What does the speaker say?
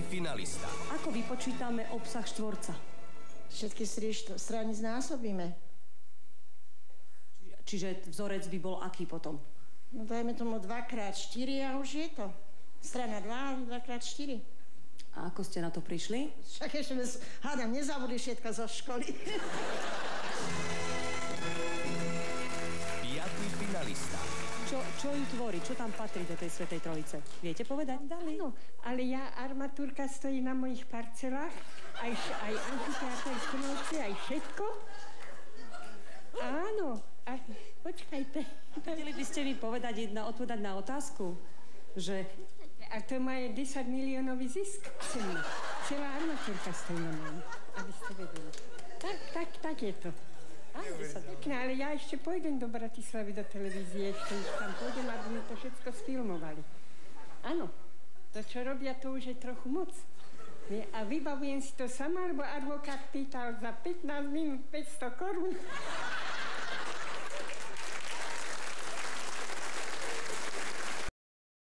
finalista. Ako vypočítame obsah štvorca? Všetky strany znásobíme. Čiže vzorec by bol aký potom? No dajme tomu 2x4 a už je to. Strana 2, 2x4. A ako ste na to prišli? Však ešte hádam, nezabudli všetko zo školy. Piatý finalista. Čo ju tvorí? Čo tam patrí do tej Svätej Trojice? Viete povedať? Dali? Áno, ale armatúrka stojí na mojich parcelách, aj amfiteátr, aj stolci, aj všetko. Áno, počkajte. Vedeli by ste mi odpovedať na otázku, že... A to má 10 miliónový zisk celý. Celá armatúrka stojí na mojich, aby ste vedeli. Tak je to. Pekné, ale ja ešte pôjdem do Bratislavy, do televízie, ešte tam pôjdem, aby mi to všetko sfilmovali. Áno, to, čo robia, to už je trochu moc. A vybavujem si to sama, lebo advokát pýtal za 15 minút 500 korún.